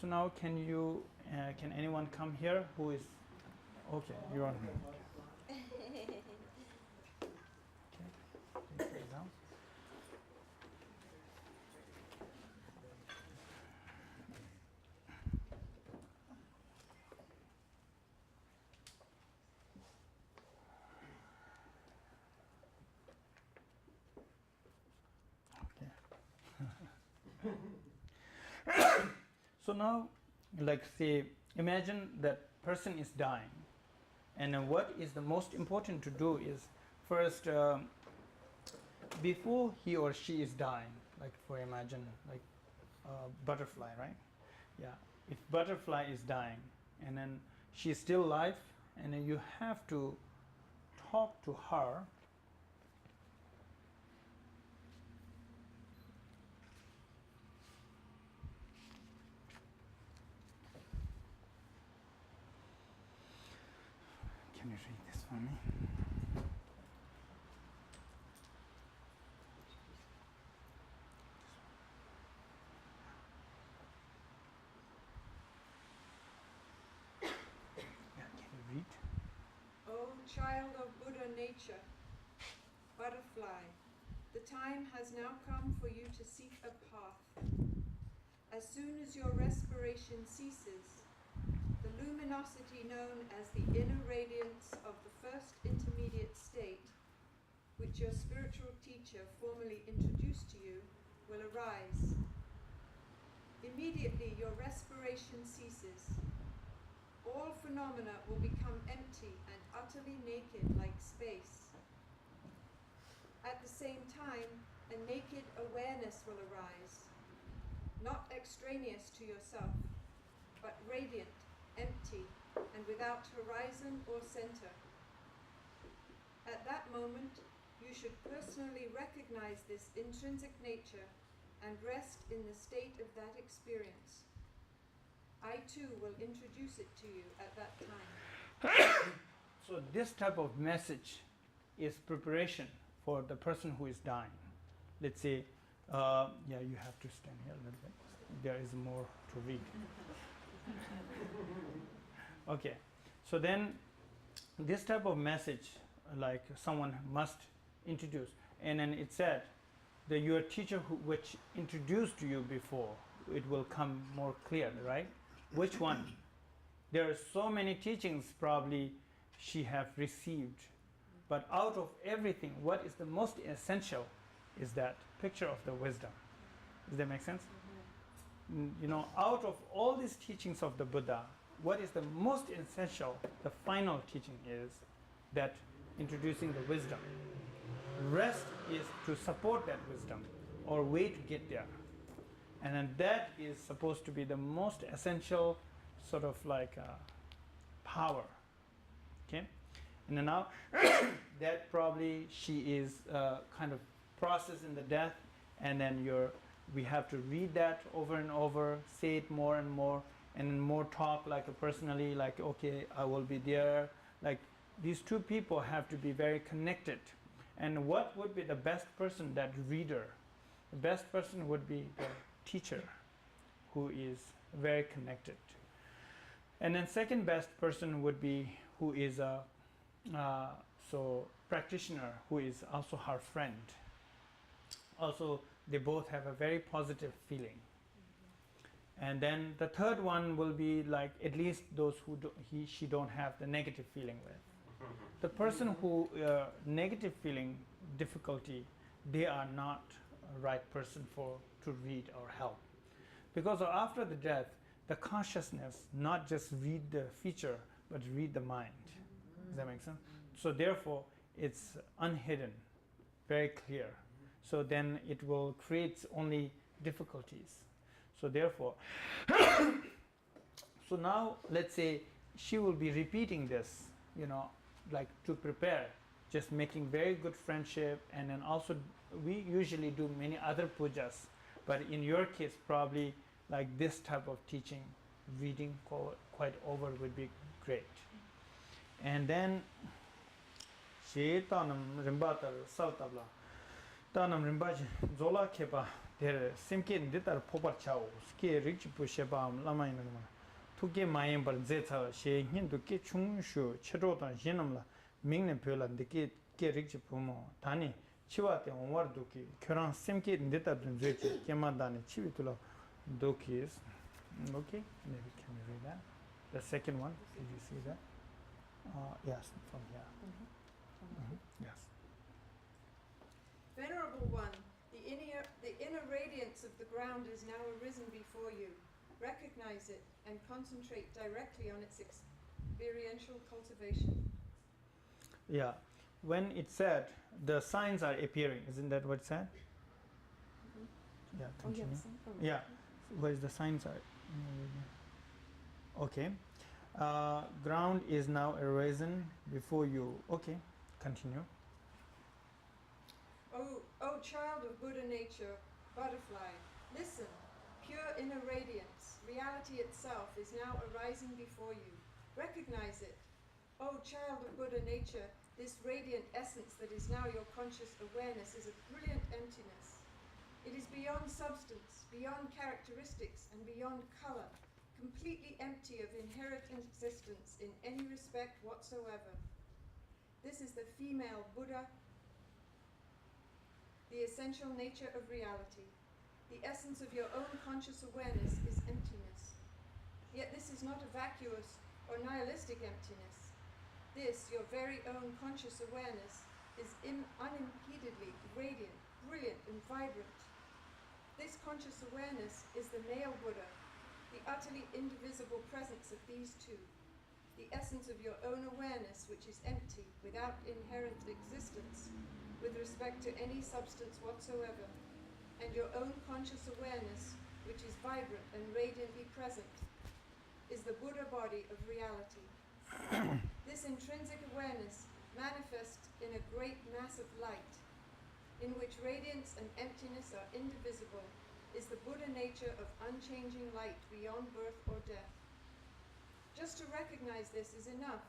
So now can you, can anyone come here who is, okay, you're on here. Okay, take it down. So now, like say, imagine that person is dying, and what is the most important to do is first, before he or she is dying, like for imagine like butterfly, right? Yeah, if butterfly is dying, and then she is still alive, and then you have to talk to her. Can you read this for me? Yeah, can you read? O child of Buddha nature, butterfly, the time has now come for you to seek a path. As soon as your respiration ceases, the luminosity known as the inner radiance of the first intermediate state, which your spiritual teacher formally introduced to you, will arise. Immediately your respiration ceases. All phenomena will become empty and utterly naked like space. At the same time, a naked awareness will arise, not extraneous to yourself, but radiant, empty, and without horizon or center. At that moment, you should personally recognize this intrinsic nature and rest in the state of that experience. I too will introduce it to you at that time. So this type of message is preparation for the person who is dying. Let's say, yeah, you have to stand here a little bit. There is more to read. Okay, so then this type of message, like someone must introduce, and then it said that your teacher which introduced you before, it will come more clear, right? Which one? There are so many teachings probably she have received, but out of everything, what is the most essential is that picture of the wisdom. Does that make sense? You know, out of all these teachings of the Buddha, what is the most essential, the final teaching is that introducing the wisdom. Rest is to support that wisdom or way to get there. And then that is supposed to be the most essential sort of like power. Okay? And then now that probably she is kind of processing the death, and then we have to read that over and over, say it more and more, and then more talk like personally, like okay, I will be there. Like these two people have to be very connected. And what would be the best person? That reader. The best person would be the teacher, who is very connected. And then second best person would be who is a practitioner, who is also her friend. Also, they both have a very positive feeling. And then the third one will be like at least those who she don't have the negative feeling with. The person who negative feeling difficulty, they are not a right person to read or help, because after the death, the consciousness not just read the feature but read the mind. Does that make sense? So therefore, it's unhidden, very clear. So then it will create only difficulties. So therefore, so now let's say she will be repeating this, you know, like to prepare, just making very good friendship, and then also we usually do many other pujas, but in your case probably like this type of teaching, reading quite over would be great. And then Chetanam Rimbatar Sautabla Tanam Rinpoche Zola Kepa there Simkin Ditar Popar Chow Ski Rich Pushebam Lamain Tuke Mayim Bar Zeta She Hindu Ke Chung Shu Chirota Jinamla Ming Pula Diki Ke Rich Pumo Tani Chiwate on Warduki Kuran Simkin Ditar Dunzuki Kemadani Chivitulo Dokis. Okay, maybe can you read that? The second one, did you see that? Yes, from here. Yes. Venerable One, the inner radiance of the ground is now arisen before you. Recognize it and concentrate directly on its experiential cultivation. Yeah, when it said the signs are appearing, isn't that what it said? Yeah, continue. Yeah, where is the signs are? Okay. Ground is now arisen before you. Okay, continue. O child of Buddha nature, butterfly, listen. Pure inner radiance, reality itself, is now arising before you. Recognize it. O child of Buddha nature, this radiant essence that is now your conscious awareness is a brilliant emptiness. It is beyond substance, beyond characteristics, and beyond color, completely empty of inherent existence in any respect whatsoever. This is the female Buddha, the essential nature of reality. The essence of your own conscious awareness is emptiness. Yet this is not a vacuous or nihilistic emptiness. This, your very own conscious awareness, is unimpededly radiant, brilliant, and vibrant. This conscious awareness is the male Buddha, the utterly indivisible presence of these two, the essence of your own awareness, which is empty, without inherent existence, with respect to any substance whatsoever, and your own conscious awareness, which is vibrant and radiantly present, is the Buddha body of reality. This intrinsic awareness manifests in a great mass of light, in which radiance and emptiness are indivisible, is the Buddha nature of unchanging light beyond birth or death. Just to recognize this is enough.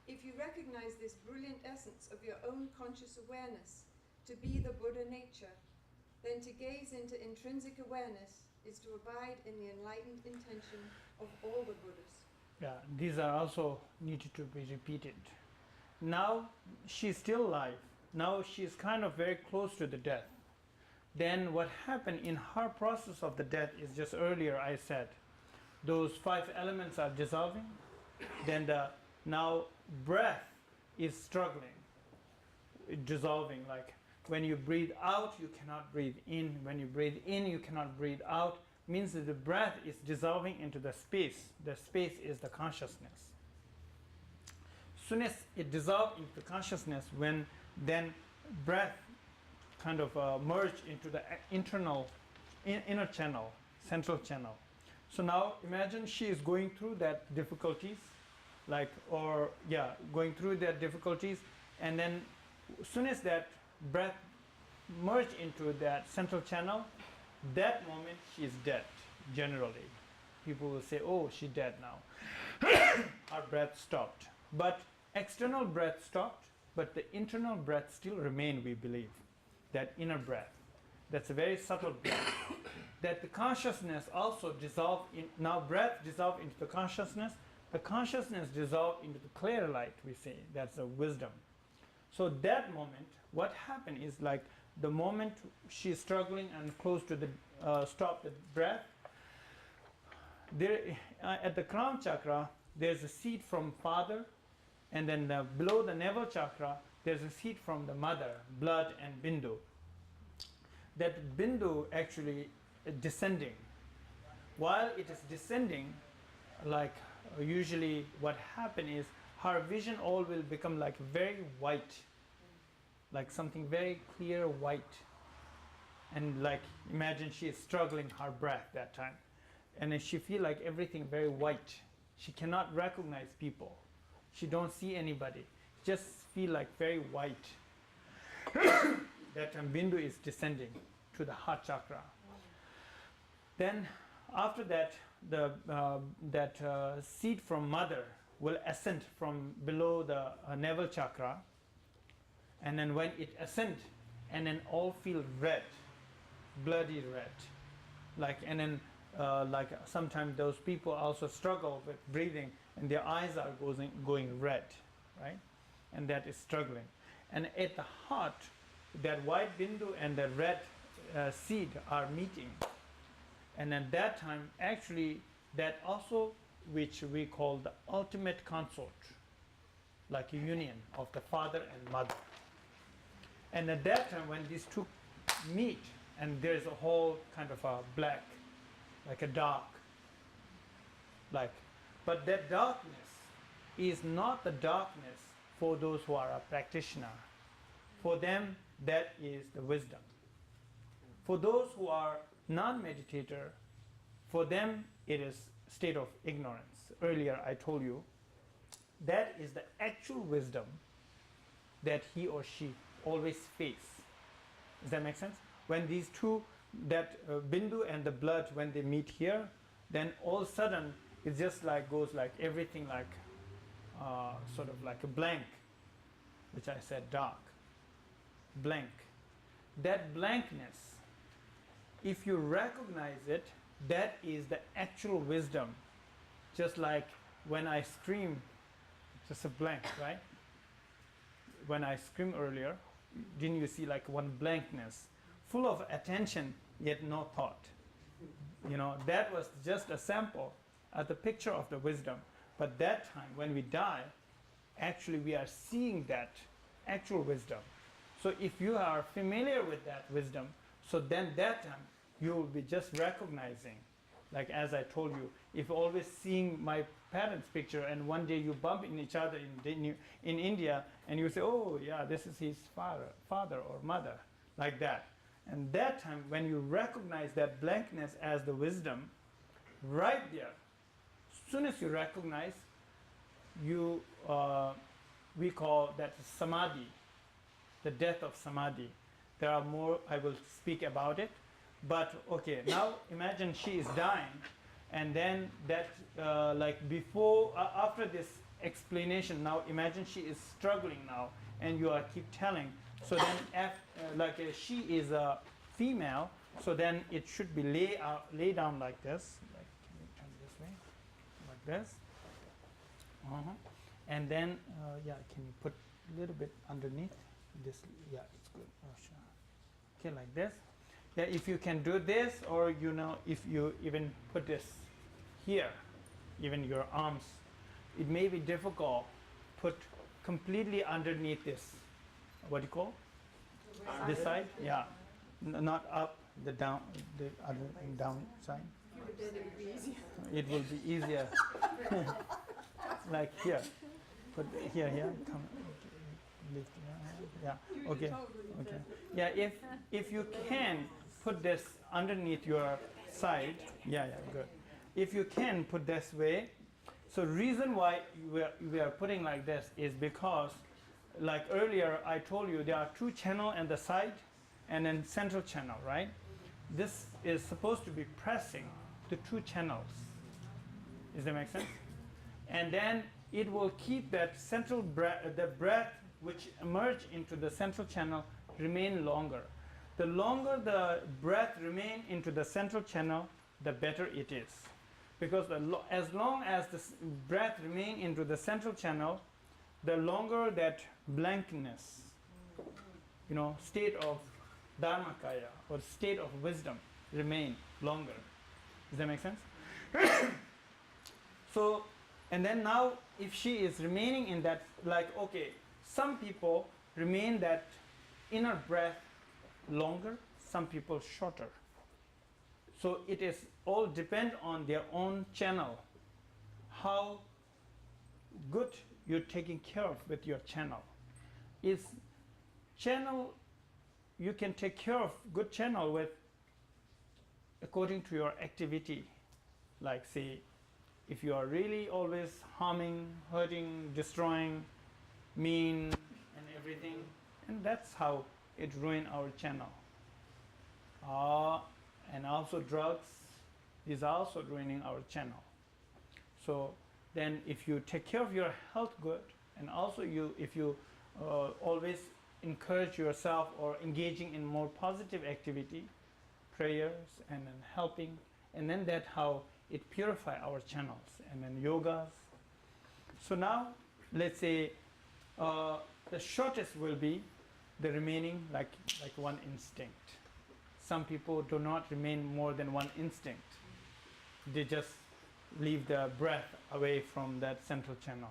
If you recognize this brilliant essence of your own conscious awareness to be the Buddha nature, then to gaze into intrinsic awareness is to abide in the enlightened intention of all the Buddhas. Yeah, these are also needed to be repeated. Now she's still alive. Now she's kind of very close to the death. Then what happened in her process of the death is just earlier I said, those 5 elements are dissolving. Then the now breath is struggling, dissolving. Like when you breathe out, you cannot breathe in. When you breathe in, you cannot breathe out. Means that the breath is dissolving into the space. The space is the consciousness. Soon as it dissolves into the consciousness, when then breath kind of merge into the inner channel, central channel. So now imagine she is going through that difficulties, going through that difficulties, and then as soon as that breath merge into that central channel, that moment she is dead. Generally, people will say, "Oh, she's dead now." Her breath stopped, but external breath stopped, but the internal breath still remained. We believe that inner breath. That's a very subtle breath. That the consciousness also dissolved in. Now breath dissolved into the consciousness. The consciousness dissolved into the clear light. We say that's a wisdom. So that moment, what happened is like the moment she's struggling and close to the stop the breath. There at the crown chakra, there's a seed from father, and then below the navel chakra, there's a seed from the mother, blood and bindu. That bindu actually descending. While it is descending, like usually what happen is her vision all will become like very white, like something very clear white. And like imagine she is struggling her breath that time, and she feel like everything very white. She cannot recognize people. She don't see anybody. Just feel like very white. That bindu is descending to the heart chakra. Then after that, the seed from mother will ascend from below the navel chakra, and then when it ascends and then all feel red, bloody red. Like, and then like sometimes those people also struggle with breathing and their eyes are going red, right? And that is struggling. And at the heart, that white bindu and the red seed are meeting. And at that time, actually, that also, which we call the ultimate consort, like a union of the father and mother. And at that time, when these two meet, and there's a whole kind of a black, like a dark, like, but that darkness is not the darkness for those who are a practitioner. For them, that is the wisdom. For those who are non-meditator, for them it is state of ignorance. Earlier I told you, that is the actual wisdom that he or she always face. Does that make sense? When these two, that bindu and the blood, when they meet here, then all of a sudden it just like goes like everything like sort of like a blank, which I said dark, blank. That blankness, if you recognize it, that is the actual wisdom. Just like when I scream, just a blank, right? When I screamed earlier, didn't you see like one blankness, full of attention yet no thought? You know, that was just a sample, the picture of the wisdom. But that time when we die, actually we are seeing that actual wisdom. So if you are familiar with that wisdom, so then that time you will be just recognizing, like as I told you, if always seeing my parents' picture and one day you bump in each other in India and you say, oh yeah, this is his father or mother, like that. And that time when you recognize that blankness as the wisdom, right there, as soon as you recognize, you we call that samadhi, the death of samadhi. There are more, I will speak about it. But okay, now imagine she is dying, and then that like before, after this explanation, now imagine she is struggling now, and you are keep telling. So then, like she is a female, so then it should be lay down like this. Like, can you turn this way, like this? And then, yeah, can you put a little bit underneath this? Yeah, it's good. Oh, sure. Okay, like this. Yeah, if you can do this, or you know, if you even put this here, even your arms, it may be difficult. Put completely underneath this. What do you call? This side? Yeah, not up, the down, the other down side. It will be easier. Like here. Put here, come. Lift. Yeah. Okay. Okay. Yeah. If you can put this underneath your side. Yeah. Good. If you can put this way. So reason why we are putting like this is because, like earlier I told you, there are two channels on the side, and then central channel, right? This is supposed to be pressing the two channels. Does that make sense? And then it will keep that central the breath which emerge into the central channel remain longer. The longer the breath remain into the central channel, the better it is. Because as long as the breath remain into the central channel, the longer that blankness, you know, state of dharmakaya or state of wisdom remain longer. Does that make sense? So, and then now if she is remaining in that, like, okay, some people remain that inner breath longer, some people shorter. So it is all depend on their own channel, how good you're taking care of with your channel. Is channel, you can take care of good channel with according to your activity. Like say, if you are really always harming, hurting, destroying, mean and everything, and that's how it ruin our channel. And also drugs is also ruining our channel. So then if you take care of your health good, and also if you always encourage yourself or engaging in more positive activity, prayers, and then helping, and then that how it purify our channels, and then yogas. So now, let's say the shortest will be the remaining like one instinct. Some people do not remain more than one instinct. They just leave the breath away from that central channel.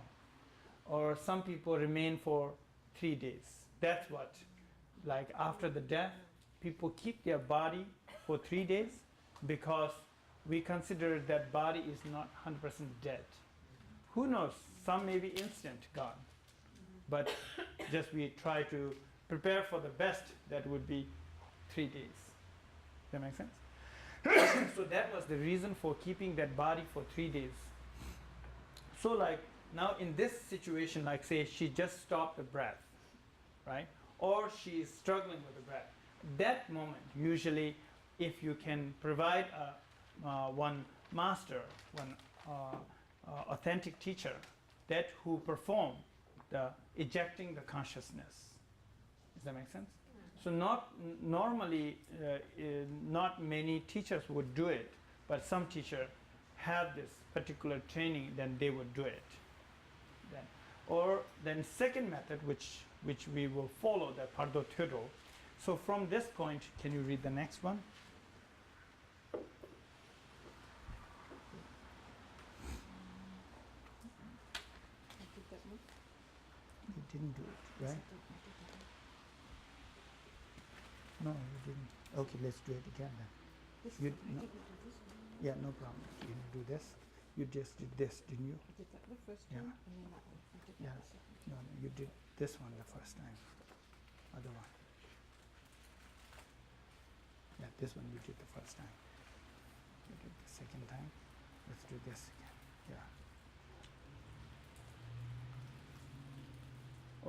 Or some people remain for 3 days. That's what, like after the death, people keep their body for 3 days because we consider that body is not 100% dead. Who knows? Some may be instant gone. But just we try to prepare for the best, that would be 3 days. Does that make sense? So that was the reason for keeping that body for 3 days. So like now in this situation, like say she just stopped the breath, right? Or she is struggling with the breath. That moment, usually if you can provide one master, one authentic teacher, that who perform the ejecting the consciousness. Does that make sense? So normally, not many teachers would do it, but some teachers have this particular training, then they would do it. Or then second method, which we will follow, the Pardo Tiro. So from this point, can you read the next one? You didn't do it, right? No, you didn't. Okay, let's do it again then. You, no. Yeah, no problem. You didn't do this. You just did this, didn't you? I did that the first Yeah. time, and then that one. I did that Yeah. the second No, no, you did this one the first time. Other one. Yeah, this one you did the first time. You did the second time. Let's do this again. Yeah.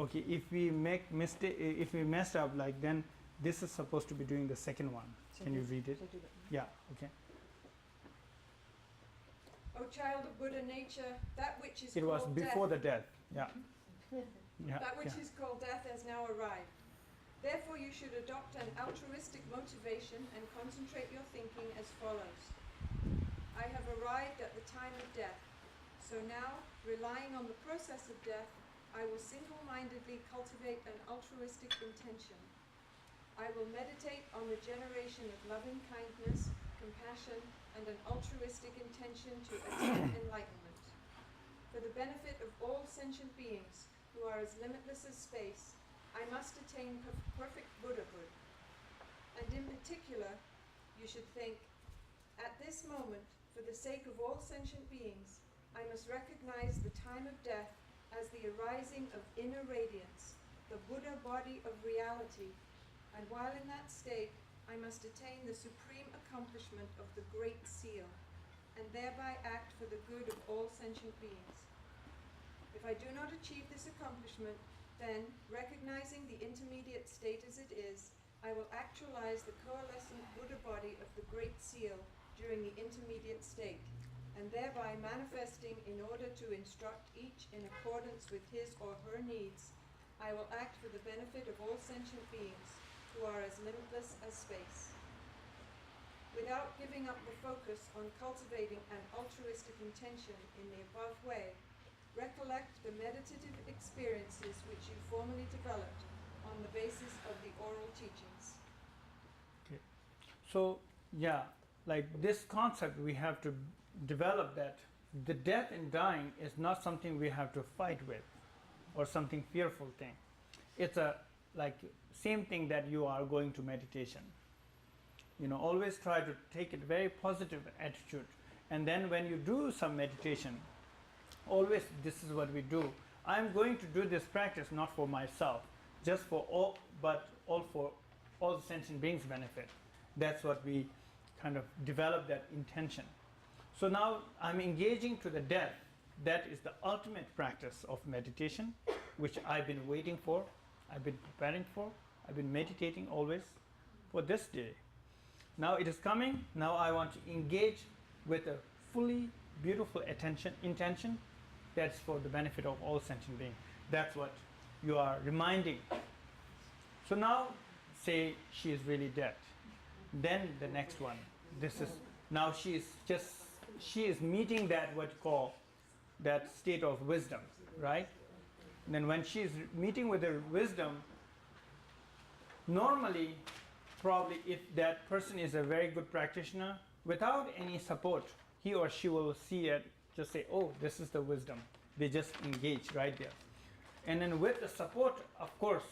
Okay, if we make mistake, if we mess up, like then this is supposed to be doing the second one. So Can you this- read it? so do that one. Yeah. Okay. O child of Buddha nature, that which is It was called before death, the death. Yeah. Yeah. that which yeah. is called death has now arrived. Therefore you should adopt an altruistic motivation and concentrate your thinking as follows. I have arrived at the time of death, so now, relying on the process of death, I will single-mindedly cultivate an altruistic intention. I will meditate on the generation of loving kindness, compassion, and an altruistic intention to attain enlightenment. For the benefit of all sentient beings who are as limitless as space, I must attain perfect Buddhahood. And in particular, you should think, at this moment, for the sake of all sentient beings, I must recognize the time of death as the arising of inner radiance, the Buddha body of reality, and while in that state, I must attain the supreme accomplishment of the Great Seal, and thereby act for the good of all sentient beings. If I do not achieve this accomplishment, then, recognizing the intermediate state as it is, I will actualize the coalescent Buddha body of the Great Seal during the intermediate state, and thereby manifesting in order to instruct each in accordance with his or her needs, I will act for the benefit of all sentient beings who are as limitless as space. Without giving up the focus on cultivating an altruistic intention in the above way, recollect the meditative experiences which you formerly developed on the basis of the oral teachings. Okay. So yeah, like this concept, we have to develop that the death and dying is not something we have to fight with or something fearful thing. It's a like same thing that you are going to meditation. You know, always try to take it very positive attitude, and then when you do some meditation, always this is what we do. I'm going to do this practice not for myself, just for all, but all for all the sentient beings' benefit. That's what we kind of develop that intention. So now I'm engaging to the death. That is the ultimate practice of meditation, which I've been waiting for, I've been preparing for, I've been meditating always for this day. Now it is coming. Now I want to engage with a fully beautiful intention that's for the benefit of all sentient beings. That's what you are reminding. So now, say she is really dead. Then the next one, this is, now she is meeting that what you call that state of wisdom, right? And then when she is meeting with her wisdom, normally, probably if that person is a very good practitioner, without any support, he or she will see it, just say, oh, this is the wisdom. They just engage right there. And then with the support, of course,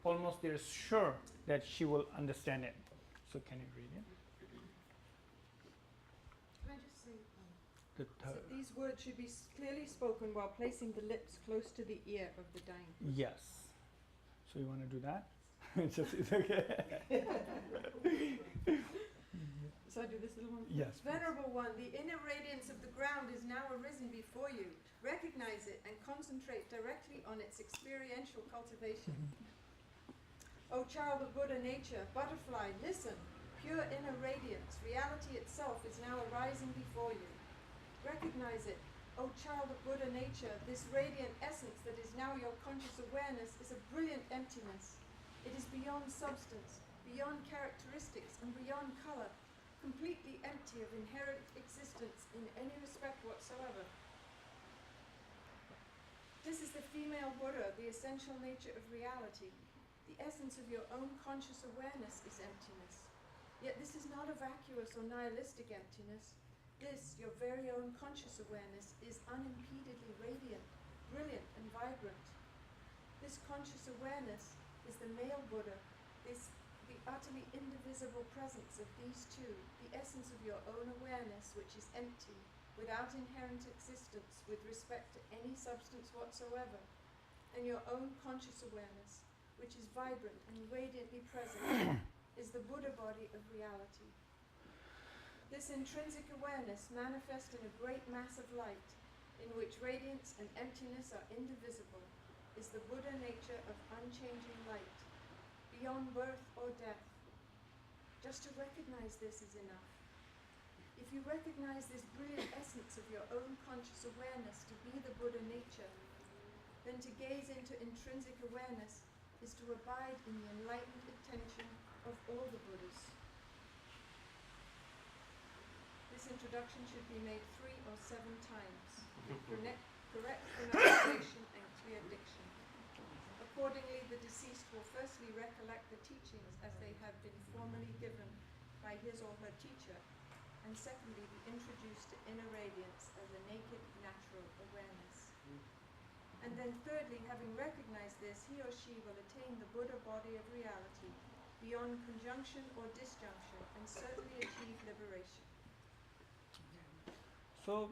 almost they're sure that she will understand it. So can you read it? Can I just say, The so these words should be clearly spoken while placing the lips close to the ear of the dying person. Yes. So you want to do that? It's okay. So I do this little one? Yes. Please. Venerable One, the inner radiance of the ground is now arisen before you. Recognize it and concentrate directly on its experiential cultivation. O child of Buddha nature, butterfly, listen. Pure inner radiance, reality itself is now arising before you. Recognize it. O child of Buddha nature, this radiant essence that is now your conscious awareness is a brilliant emptiness. It is beyond substance, beyond characteristics, and beyond color, completely empty of inherent existence in any respect whatsoever. This is the female Buddha, the essential nature of reality. The essence of your own conscious awareness is emptiness. Yet this is not a vacuous or nihilistic emptiness. This, your very own conscious awareness, is unimpededly radiant, brilliant, and vibrant. This conscious awareness is the male Buddha, the utterly indivisible presence of these two, the essence of your own awareness, which is empty, without inherent existence with respect to any substance whatsoever, and your own conscious awareness, which is vibrant and radiantly present, is the Buddha body of reality. This intrinsic awareness, manifest in a great mass of light, in which radiance and emptiness are indivisible, is the Buddha nature of unchanging light, beyond birth or death. Just to recognize this is enough. If you recognize this brilliant essence of your own conscious awareness to be the Buddha nature, then to gaze into intrinsic awareness is to abide in the enlightened attention of all the Buddhas. This introduction should be made 3 or 7 times, with correct pronunciation and clear diction. Accordingly, the deceased will firstly recollect the teachings as they have been formally given by his or her teacher, and secondly, be introduced to inner radiance as a naked, natural awareness. And then thirdly, having recognized this, he or she will attain the Buddha body of reality, beyond conjunction or disjunction, and certainly achieve liberation. So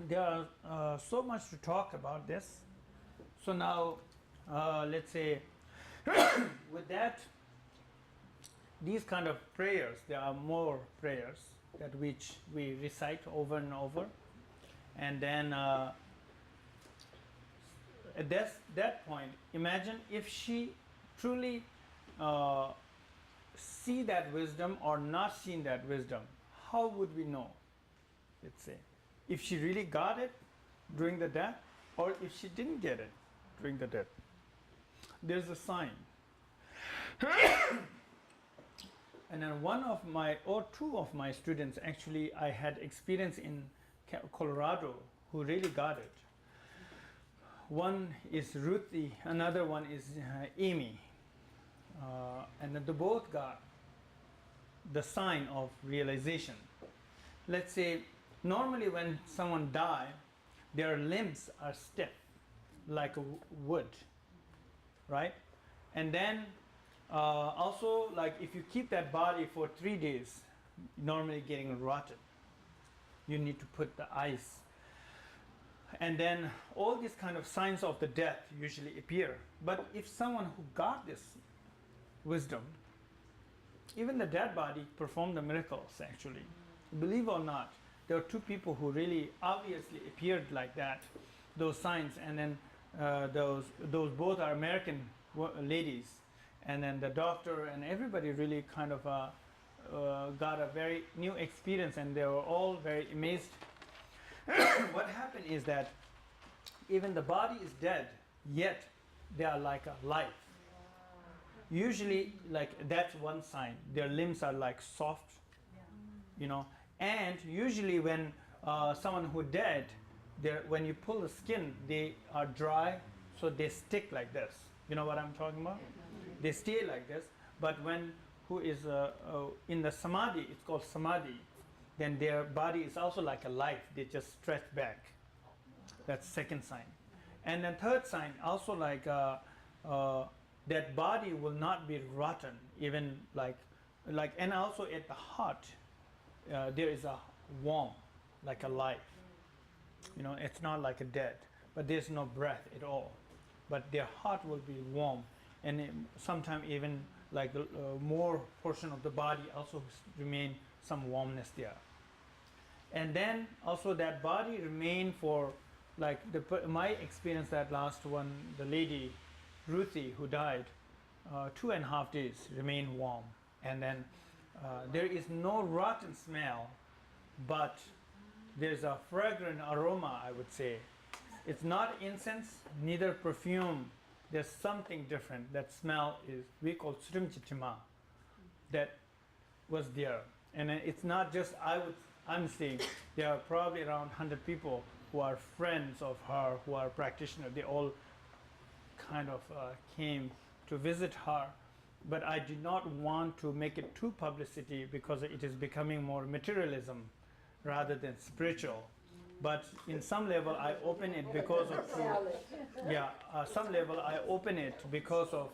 there are so much to talk about this. So now, let's say, with that, these kind of prayers, there are more prayers that which we recite over and over, and then at that point, imagine if she truly see that wisdom or not seen that wisdom, how would we know? Let's say, if she really got it during the death, or if she didn't get it during the death. There's a sign. And then one of my, or 2 of my students, actually, I had experience in Colorado who really got it. One is Ruthie, another one is Amy. And then they both got the sign of realization. Let's say, normally when someone dies, their limbs are stiff, like a wood, right? And then also, like if you keep that body for 3 days, normally getting rotted. You need to put the ice. And then all these kind of signs of the death usually appear. But if someone who got this wisdom, even the dead body performed the miracles actually. Believe or not, there were 2 people who really obviously appeared like that, those signs, and then those both are American ladies, and then the doctor and everybody really kind of got a very new experience, and they were all very amazed. What happened is that even the body is dead, yet they are like a life. Usually, like that's one sign. Their limbs are like soft, you know. And usually, when someone who dead, when you pull the skin, they are dry, so they stick like this. You know what I'm talking about? They stay like this. But when who is in the samadhi, it's called samadhi, then their body is also like a life. They just stretch back. That's second sign. And then third sign, also like that body will not be rotten, even like, and also at the heart, there is a warm, like a life. You know, it's not like a dead, but there's no breath at all. But their heart will be warm, and sometimes even like more portion of the body also remain some warmness there. And then also that body remain for like my experience, that last one, the lady Ruthie who died, 2.5 days remain warm, and then there is no rotten smell, but there's a fragrant aroma, I would say. It's not incense, neither perfume. There's something different. That smell is, we call srimchitima, that was there. And it's not just I'm saying, there are probably around 100 people who are friends of her, who are practitioners. They all kind of came to visit her. But I did not want to make it too publicity, because it is becoming more materialism rather than spiritual. But in some level, I open it because of some level I open it because of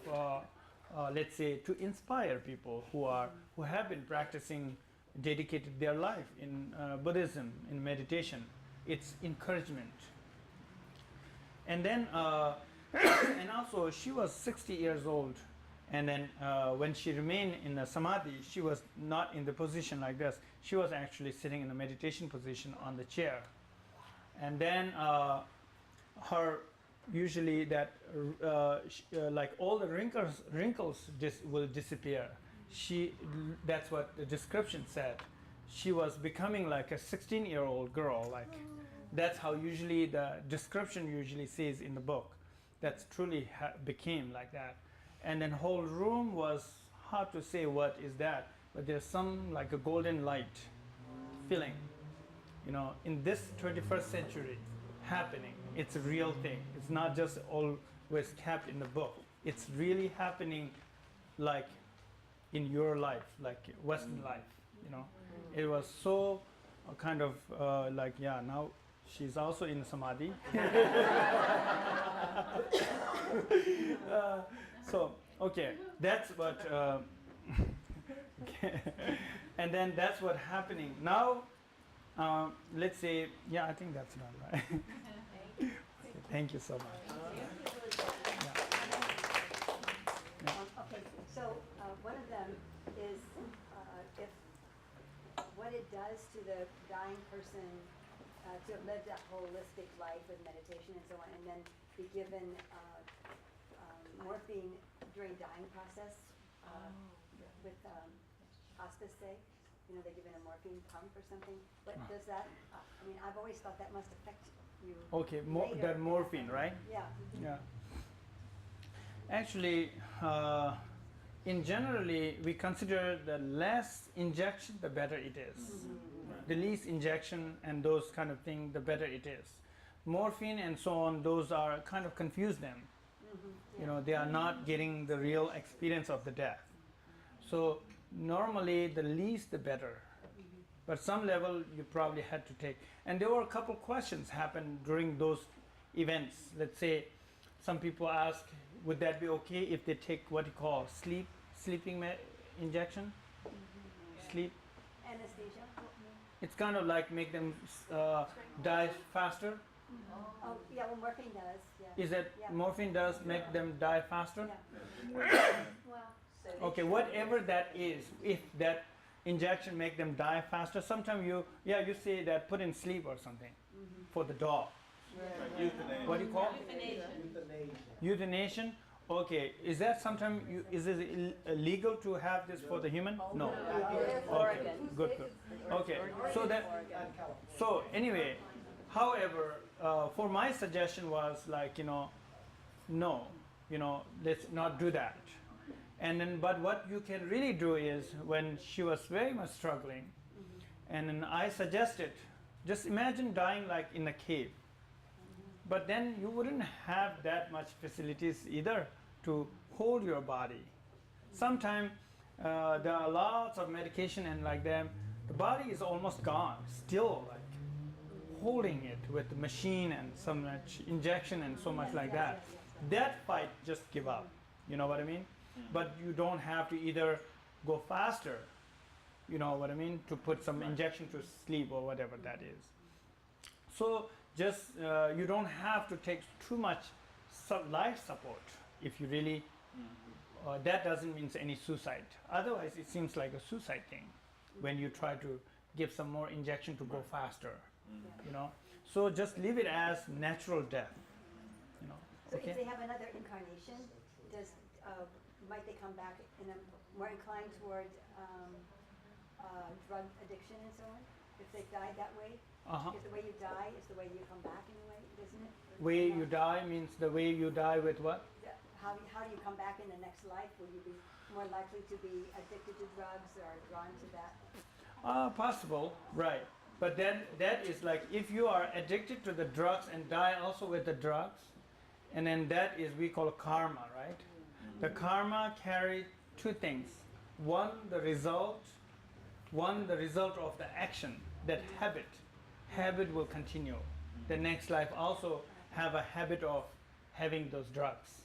let's say, to inspire people who have been practicing, dedicated their life in Buddhism, in meditation. It's encouragement. And then and also she was 60 years old, and then when she remained in the samadhi, she was not in the position like this. She was actually sitting in the meditation position on the chair. And then her, usually that like all the wrinkles will disappear. That's what the description said. She was becoming like a 16-year-old girl. Like that's how usually the description usually says in the book. That's truly became like that. And then whole room was hard to say what is that, but there's some like a golden light feeling. You know, in this 21st century happening, it's a real thing. It's not just always kept in the book. It's really happening, like in your life, like Western life, you know. It was so kind of like, yeah, now she's also in samadhi. So, okay, that's what, okay. And then that's what happening. Now, let's say, yeah, I think that's done, right? Thank you so much. Okay, so one of them is if what it does to the dying person to have lived that holistic life with meditation and so on, and then be given morphine during dying process with hospice day. You know, they give in a morphine pump or something. But does that, I mean, I've always thought that must affect you. Okay, that morphine, right? Yeah. Yeah. Actually, in generally, we consider the less injection, the better it is. The least injection and those kind of things, the better it is. Morphine and so on, those are kind of confuse them. You know, they are not getting the real experience of the death. So normally, the least, the better. But some level, you probably had to take. And there were a couple questions happened during those events. Let's say some people ask, would that be okay if they take what you call sleeping injection? Sleep. Anesthesia? It's kind of like make them die faster. Oh, yeah, well, morphine does, yeah. Is that Yeah. morphine does make them die faster? Yeah. Well, Okay, whatever that is, if that injection make them die faster, sometimes you say that put in sleep or something for the dog. Euthanasia. What do you call it? Euthanasia. Okay, is that sometimes is it illegal to have this for the human? No. Okay, good. Okay, so anyway, however, for my suggestion was like, no, let's not do that. And then, but what you can really do is when she was very much struggling, and then I suggested, just imagine dying like in a cave. But then you wouldn't have that much facilities either to hold your body. Sometimes there are lots of medication and like them, the body is almost gone, still like holding it with the machine and so much injection and so much like that. That fight, just give up. You know what I mean? But you don't have to either go faster, you know what I mean, to put some injection to sleep or whatever that is. So just you don't have to take too much life support if you really, that doesn't mean any suicide. Otherwise it seems like a suicide thing when you try to give some more injection to go faster, you know. So just leave it as natural death, you know. So Okay? if they have another incarnation, does might they come back in a more inclined toward drug addiction and so on? If they died that way, if the way you die is the way you come back in a way, isn't it? Way you die means the way you die with what? How do you come back in the next life? Will you be more likely to be addicted to drugs or drawn to that? Possible, right. But then that is like if you are addicted to the drugs and die also with the drugs, and then that is we call karma, right? The karma carry two things. One, the result of the action, that habit. Habit will continue. The next life also have a habit of having those drugs.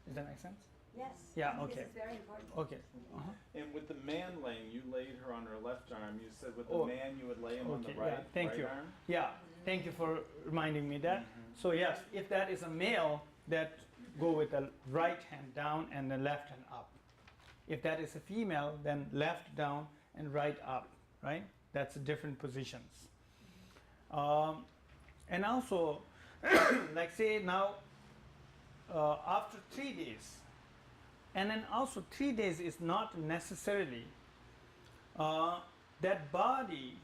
Does that make sense? Yes. Yeah, I think okay. This is very important. Okay. And with the man laying, you laid her on her left arm. You said with the Oh, man you would lay him on the okay, right, yeah, thank right you. arm? Yeah, thank you for reminding me that. So yes, if that is a male, that go with the right hand down and the left hand up. If that is a female, then left down and right up, right? That's different positions. And also, like say now, after 3 days, and then also 3 days is not necessarily that body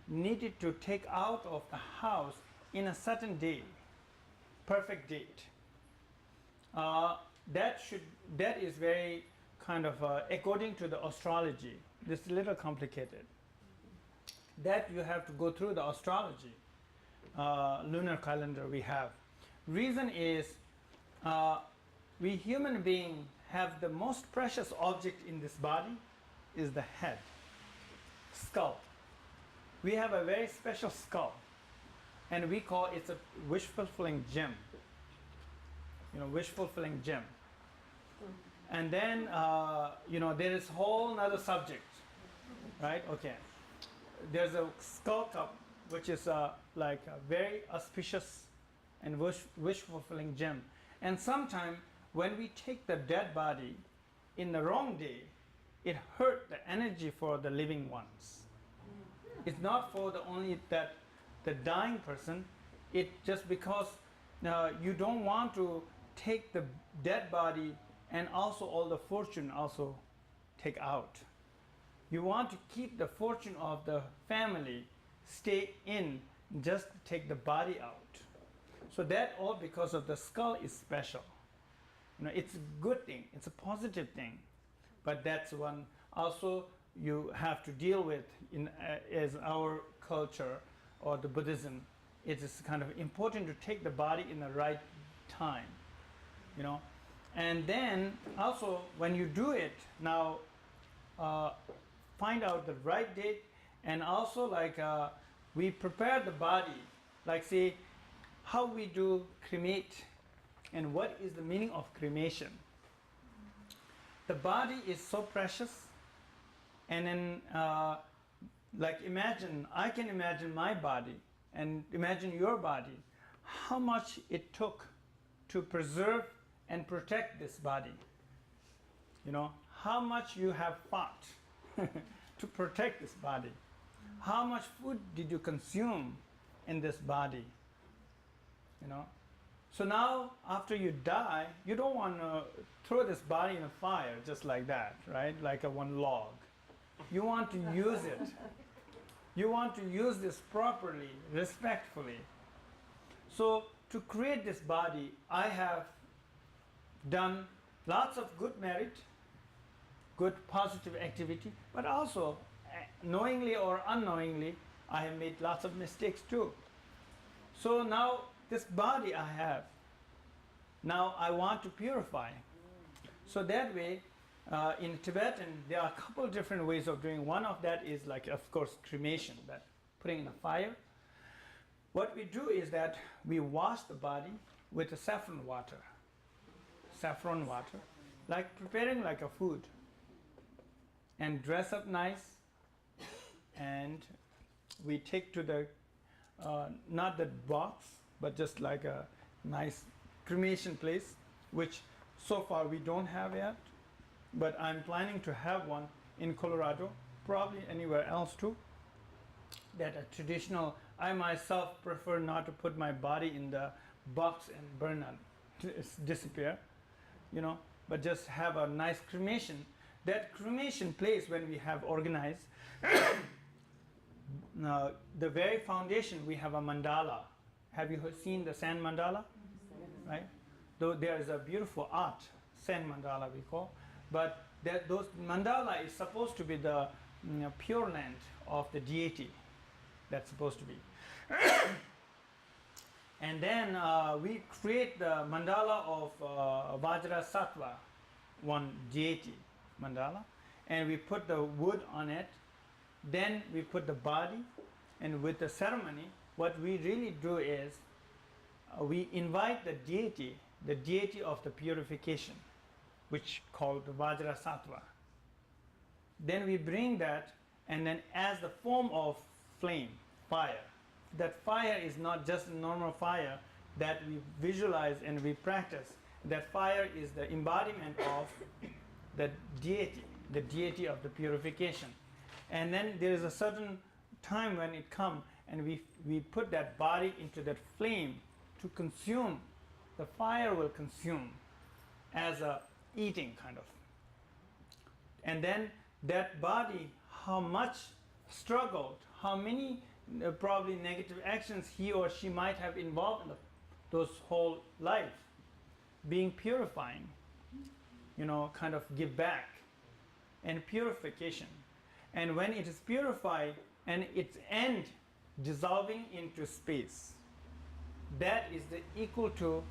needed to take out of the house in a certain day, perfect date. That is very kind of according to the astrology. This is a little complicated. That you have to go through the astrology, lunar calendar we have. Reason is we human beings have the most precious object in this body is the head, skull. We have a very special skull, and we call it a wish fulfilling gem. You know, wish fulfilling gem. And then you know, there is whole another subject, right? Okay. There's a skull cup which is like a very auspicious and wish fulfilling gem. And sometimes when we take the dead body in the wrong day, it hurt the energy for the living ones. It's not for the only that the dying person. It just because you don't want to take the dead body and also all the fortune also take out. You want to keep the fortune of the family stay in, just take the body out. So that all because of the skull is special. You know, it's a good thing, it's a positive thing, but that's one also you have to deal with in as our culture or the Buddhism. It is kind of important to take the body in the right time, you know. And then also when you do it now, find out the right date, and also like we prepare the body, like say how we do cremate and what is the meaning of cremation. The body is so precious, and then like imagine, I can imagine my body and imagine your body, how much it took to preserve and protect this body. You know, how much you have fought to protect this body. How much food did you consume in this body? You know, so now after you die, you don't want to throw this body in a fire just like that, right? Like a one log. You want to use it. You want to use this properly, respectfully. So to create this body, I have done lots of good merit, good positive activity, but also knowingly or unknowingly, I have made lots of mistakes too. So now this body I have, now I want to purify. So that way, in Tibetan, there are a couple of different ways of doing. One of that is like, of course, cremation, that putting in a fire. What we do is that we wash the body with a saffron water, like preparing like a food, and dress up nice, and we take to the, not the box, but just like a nice cremation place, which so far we don't have yet, but I'm planning to have one in Colorado, probably anywhere else too. That a traditional, I myself prefer not to put my body in the box and burn it, disappear, you know, but just have a nice cremation. That cremation place, when we have organized, now the very foundation we have a mandala. Have you seen the sand mandala? Right? Though there is a beautiful art, sand mandala we call, but those mandala is supposed to be the pure land of the deity. That's supposed to be. And then we create the mandala of Vajra Sattva, one deity mandala, and we put the wood on it. Then we put the body, and with the ceremony, what we really do is we invite the deity of the purification, which called the Vajra Sattva. Then we bring that, and then as the form of flame, fire. That fire is not just a normal fire that we visualize and we practice. That fire is the embodiment of the deity of the purification. And then there is a certain time when it comes, and we put that body into that flame to consume. The fire will consume as a eating kind of. And then that body, how much struggled, how many probably negative actions he or she might have involved in those whole life, being purifying, you know, kind of give back, and purification. And when it is purified and its end dissolving into space, that is the equal to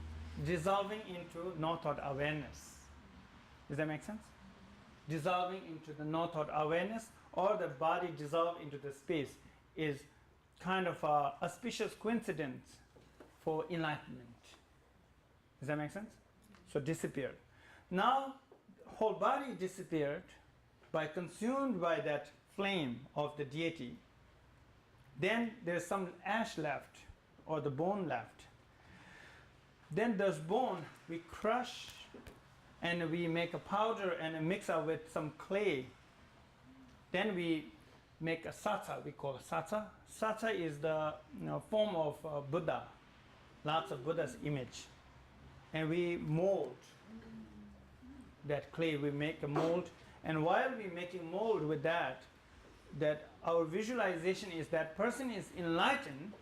dissolving into no thought awareness. Does that make sense? Dissolving into the no thought awareness, or the body dissolve into the space, is kind of a auspicious coincidence for enlightenment. Does that make sense? So disappeared. Now whole body disappeared consumed by that flame of the deity. Then there's some ash left, or the bone left. Then those bone we crush, and we make a powder and mix it with some clay. Then we make a satsa, we call it satsa. Satsa is the form of Buddha, lots of Buddha's image. And we mold that clay, we make a mold. And while we're making mold with that our visualization is that person is enlightened,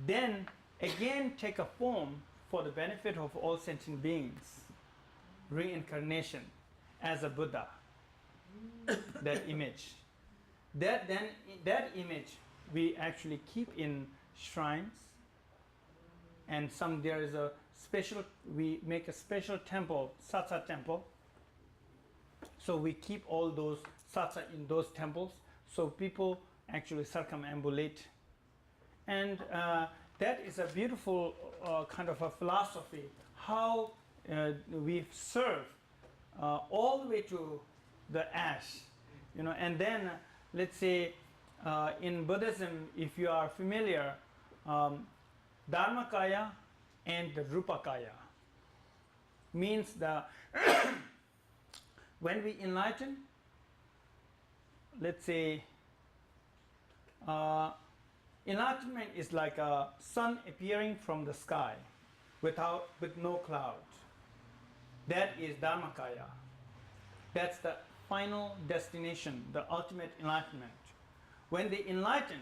then again take a form for the benefit of all sentient beings, reincarnation as a Buddha. That image, that image we actually keep in shrines, and there is a special, we make a special temple, satsa temple. So we keep all those satsa in those temples, so people actually circumambulate. And that is a beautiful kind of a philosophy, how we serve all the way to the ash, and then let's say in Buddhism, if you are familiar, Dharmakaya and the Rupakaya means the when we enlighten, let's say enlightenment is like a sun appearing from the sky with no cloud. That is Dharmakaya. That's the final destination, the ultimate enlightenment. When they enlighten,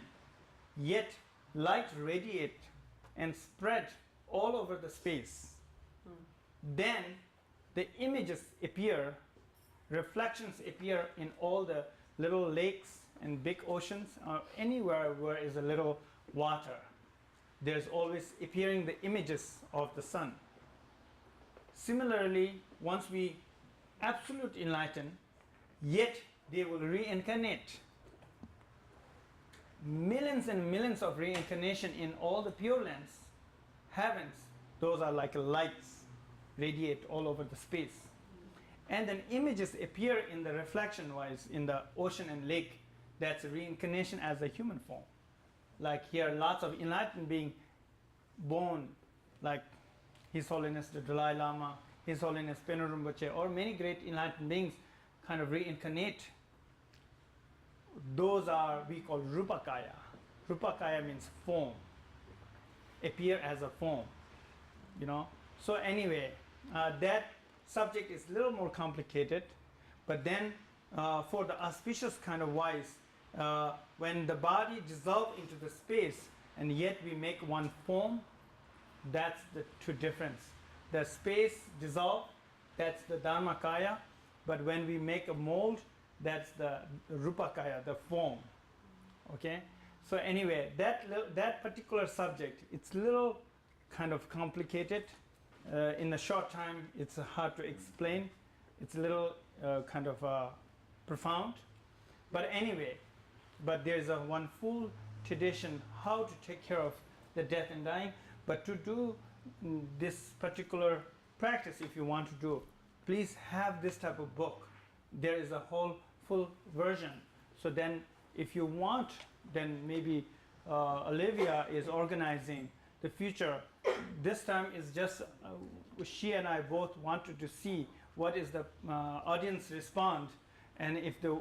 yet light radiate and spread all over the space. then the images appear, reflections appear in all the little lakes and big oceans, or anywhere where is a little water. There's always appearing the images of the sun. Similarly, once we absolute enlighten, yet they will reincarnate. Millions and millions of reincarnation in all the pure lands, heavens, those are like lights radiate all over the space. And then images appear in the reflection wise in the ocean and lake. That's a reincarnation as a human form. Like here, lots of enlightened being born, like His Holiness the Dalai Lama, His Holiness Lhoppon Rinpoche, or many great enlightened beings kind of reincarnate. Those are we call Rupakaya. Rupakaya means form, appear as a form, you know. So anyway, that subject is a little more complicated, but then for the auspicious kind of wise, when the body dissolves into the space and yet we make one form, that's the two difference. The space dissolve, that's the Dharmakaya, but when we make a mold, that's the Rupakaya, the form. Okay? So anyway, that particular subject, it's a little kind of complicated. In a short time, it's hard to explain. It's a little kind of profound. But anyway, but there's a one full tradition how to take care of the death and dying. But to do this particular practice, if you want to do, please have this type of book. There is a whole full version. So then if you want, then maybe Olivia is organizing the future. This time is just she and I both wanted to see what is the audience respond, and if the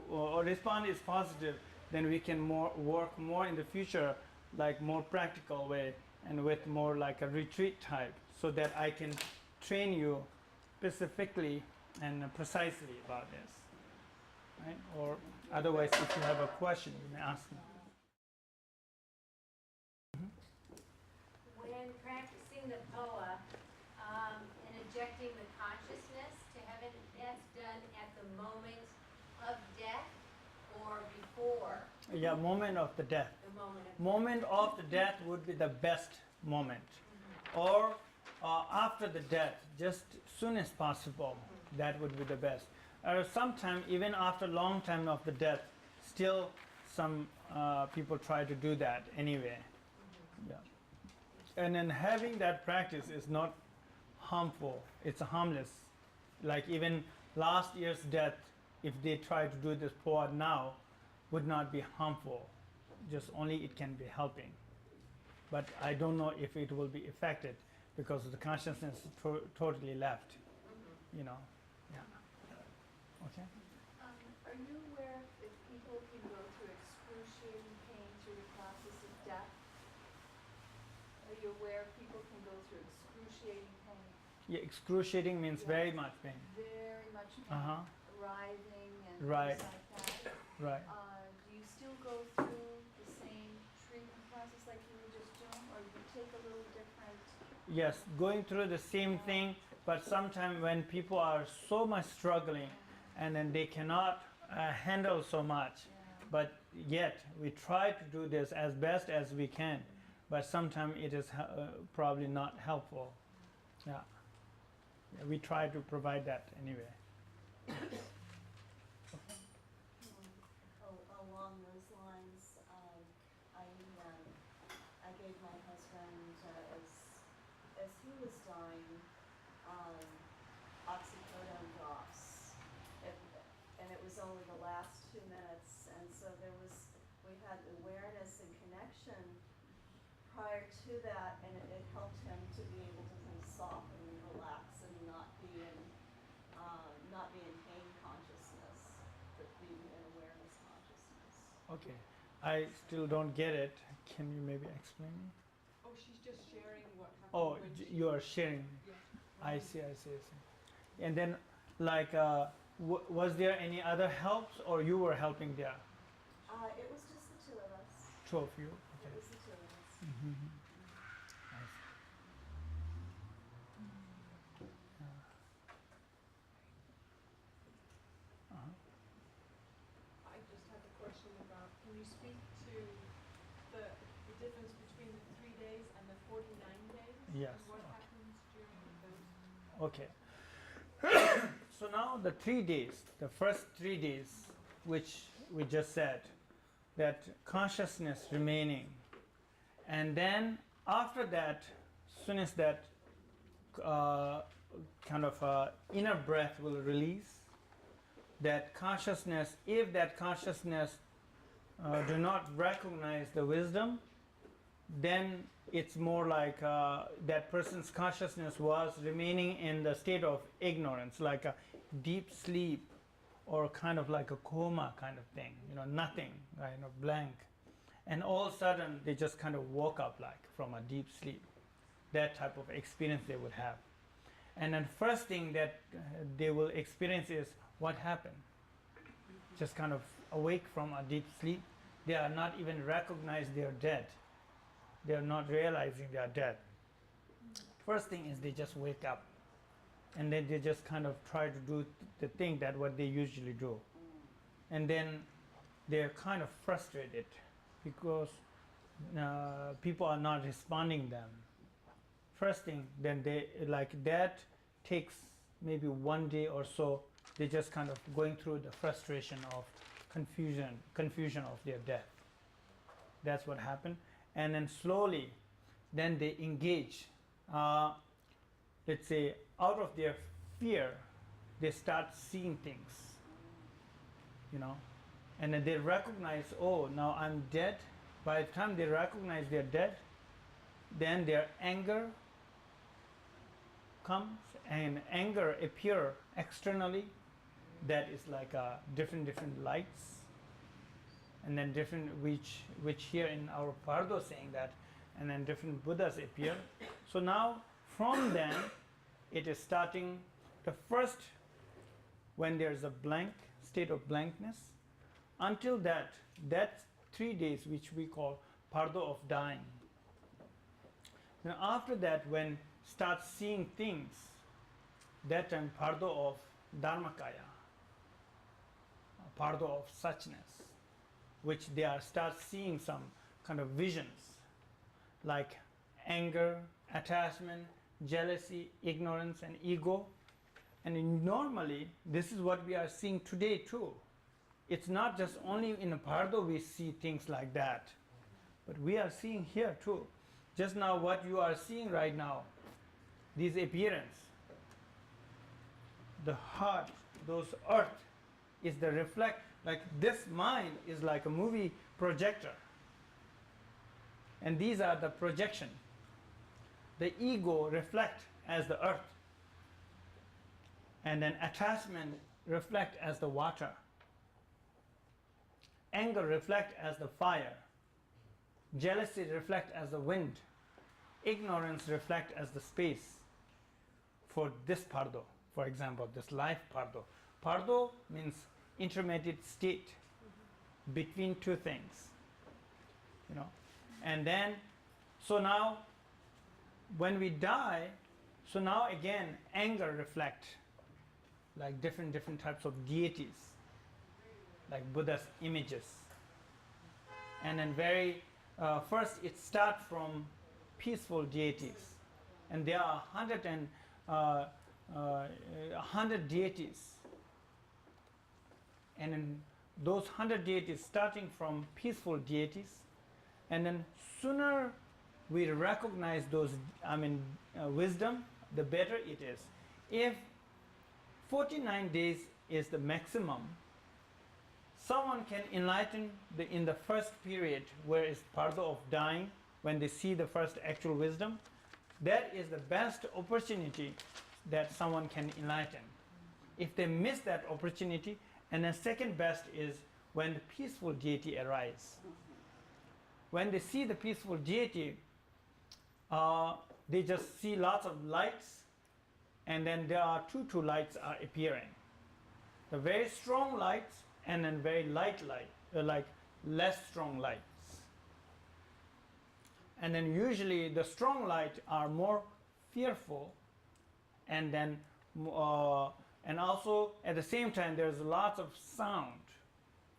response is positive, then we can work more in the future, like more practical way and with more like a retreat type, so that I can train you specifically and precisely about this, right? Or otherwise, if you have a question, you may ask me. When practicing the POA and ejecting the consciousness to heaven, that's done at the moment of death or before? Yeah, moment of the death. The moment of Moment of the death would be the best moment, or after the death, just soon as possible. That would be the best. Or sometime even after long time of the death, still some people try to do that anyway. Yeah. And then having that practice is not harmful, it's harmless. Like even last year's death, if they try to do this pour now, would not be harmful, just only it can be helping. But I don't know if it will be affected because the consciousness is totally left, you know. Yeah. Okay. Are you aware if people can go through excruciating pain through the process of death? Are you aware people can go through excruciating pain? Yeah, excruciating means Yeah. very much pain. Very much pain, Uh-huh. writhing and Right. things like that. Right. Do you still go through the same treatment process like you were just doing, or do you take a little different? Yes, going through the same thing, but sometimes when people are so much struggling and then they cannot handle so much, but yet we try to do this as best as we can, but sometimes it is probably not helpful. Yeah. Yeah, we try to provide that anyway. Along those lines, I gave my husband, as he was dying, oxycodone drops. And it was only the last 2 minutes, and so we had awareness and connection prior to that, and it helped him to be able to kind of soften and relax and not be in pain consciousness, but be in awareness consciousness. Okay. I still don't get it. Can you maybe explain me? Oh, she's just sharing what happened. Oh, when she- you are sharing. Yeah. I see. And then, like, was there any other helps, or you were helping there? It was just the two of us. Two of you. It Okay. was the two of us. Mm-hmm. I see. can you speak to the difference between the 3 days and the 49 days? Yes. And what happens during those? Okay. So now the 3 days, the first 3 days, which we just said, that consciousness remaining, and then after that, soon as that kind of inner breath will release, that consciousness, if that consciousness do not recognize the wisdom, then it's more like that person's consciousness was remaining in the state of ignorance, like a deep sleep or kind of like a coma kind of thing, nothing, blank. And all of a sudden they just kind of woke up like from a deep sleep. That type of experience they would have. And then first thing that they will experience is what happened. Just kind of awake from a deep sleep. They are not even recognize they are dead. They are not realizing they are dead. First thing is they just wake up. And then they just kind of try to do the thing that what they usually do. And then they're kind of frustrated because people are not responding them. First thing, then they like that takes maybe 1 day or so. They just kind of going through the frustration of confusion of their death. That's what happened. And then slowly, then they engage. Let's say out of their fear, they start seeing things. And then they recognize, oh, now I'm dead. By the time they recognize they're dead, then their anger comes, and anger appear externally. That is like different lights, and then different which here in our Pardo saying that, and then different Buddhas appear. So now from then it is starting the first when there's a blank state of blankness until that 3 days which we call Pardo of dying. Now after that, when start seeing things, that time Pardo of Dharmakaya, Pardo of suchness, which they are start seeing some kind of visions like anger, attachment, jealousy, ignorance, and ego. And normally this is what we are seeing today too. It's not just only in a Pardo we see things like that, but we are seeing here too. Just now what you are seeing right now, these appearance, the heart, those earth is the reflect, like this mind is like a movie projector. And these are the projection. The ego reflect as the earth. And then attachment reflect as the water. Anger reflect as the fire. Jealousy reflect as the wind. Ignorance reflect as the space. For this Pardo, for example, this life Pardo. Pardo means intermediate state between two things. And then, so now when we die, so now again anger reflect like different types of deities, like Buddha's images. And then first it starts from peaceful deities, and there are 100 deities, and in those 100 deities starting from peaceful deities, and then sooner we recognize those wisdom, the better it is. If 49 days is the maximum, someone can enlighten in the first period where it's Pardo of dying, when they see the first actual wisdom. That is the best opportunity that someone can enlighten. If they miss that opportunity, and the second best is when the peaceful deity arises. When they see the peaceful deity, they just see lots of lights, and then there are two lights are appearing. The very strong lights and then very light light, like less strong lights. And then usually the strong light are more fearful, and then and also at the same time there's lots of sound,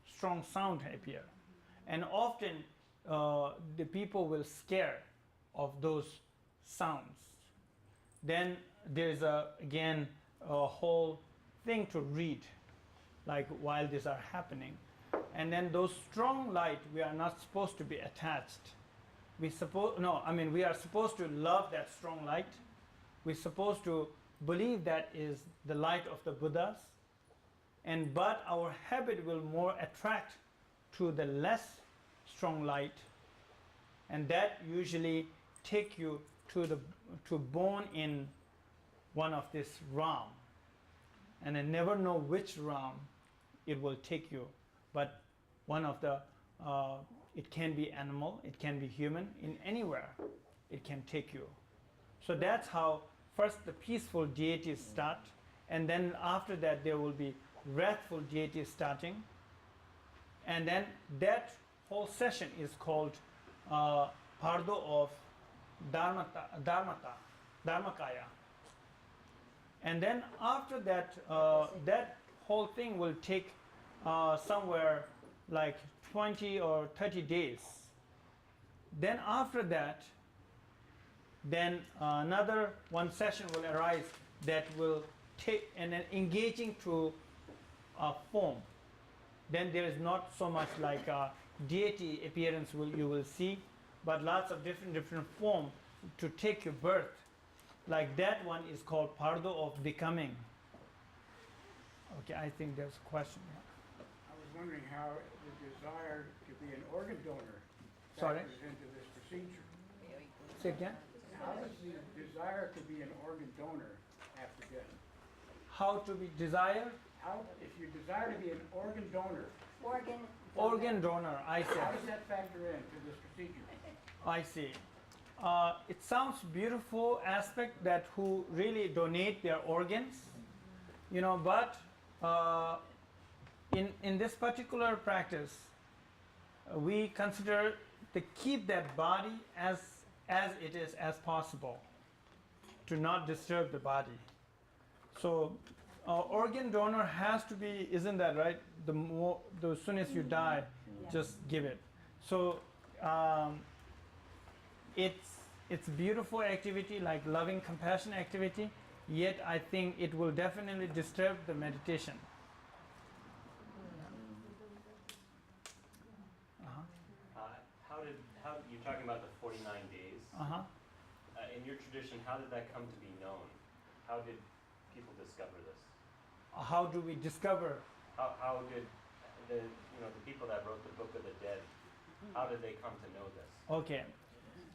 strong sound appear. and often the people will scare of those sounds. Then there's again a whole thing to read, like while these are happening. And then those strong light, we are not supposed to be attached. We are supposed to love that strong light. We're supposed to believe that is the light of the Buddhas. But our habit will more attract to the less strong light, and that usually take you to born in one of this realm, and I never know which realm it will take you, but one of the it can be animal, it can be human, in anywhere it can take you. So that's how first the peaceful deities start, and then after that there will be wrathful deities starting, and then that whole session is called Pardo of Dharmakaya. And then after that, that whole thing will take somewhere like 20 or 30 days. Then after that, then another one session will arise that will take and then engaging to form. Then there is not so much like deity appearance you will see, but lots of different form to take your birth. Like that one is called Pardo of becoming. Okay, I think there's a question. I was wondering how the desire to be an organ donor Sorry? factors into this procedure. Say again? How does the desire to be an organ donor have to get? How to be desire? How, if you desire to be an organ donor, Organ donor, I see. how does that factor into this procedure? I see. It sounds beautiful aspect that who really donate their organs, but in this particular practice, we consider to keep that body as it is as possible, to not disturb the body. So organ donor has to be, isn't that right? The soon as you die, just give it. So it's beautiful activity, like loving compassion activity, yet I think it will definitely disturb the meditation. How you're talking about the 49 days? In your tradition, how did that come to be known? How did people discover this? How do we discover? How did the people that wrote the Book of the Dead, how did they come to know this? Okay,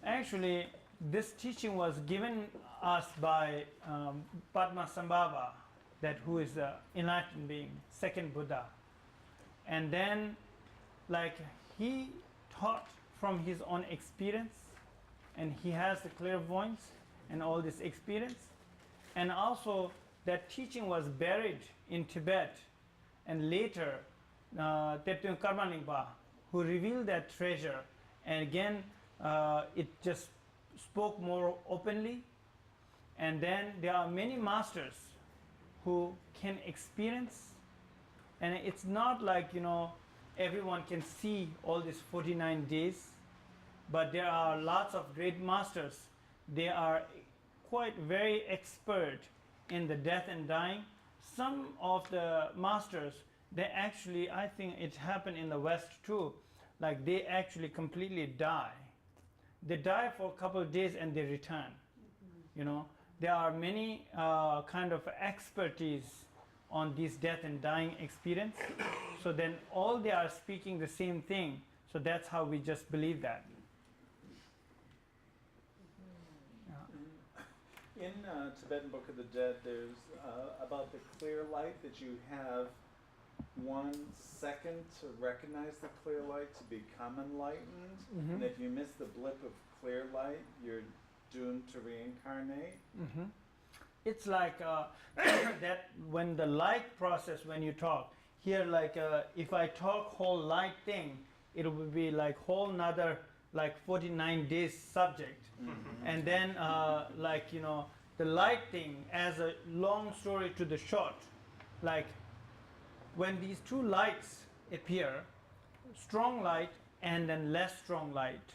actually, this teaching was given us by Padmasambhava, that who is the enlightened being, second Buddha, and then, like, he taught from his own experience, and he has the clairvoyance and all this experience, and also that teaching was buried in Tibet, and later Tepten Karma Lingpa, who revealed that treasure, and again it just spoke more openly, and then there are many masters who can experience, and it's not like everyone can see all these 49 days, but there are lots of great masters. They are quite very expert in the death and dying. Some of the masters, they actually, I think it happened in the West too, like they actually completely die. They die for a couple of days and they return. There are many kind of expertise on this death and dying experience. So then all they are speaking the same thing. So that's how we just believe that. In Tibetan Book of the Dead, there's about the clear light, that you have 1 second to recognize the clear light to become enlightened. And if you miss the blip of clear light, you're doomed to reincarnate. It's like that when the light process, when you talk, here like if I talk whole light thing, it will be like whole nother like 49 days subject. And then the light thing as a long story to the short, like when these two lights appear, strong light and then less strong light.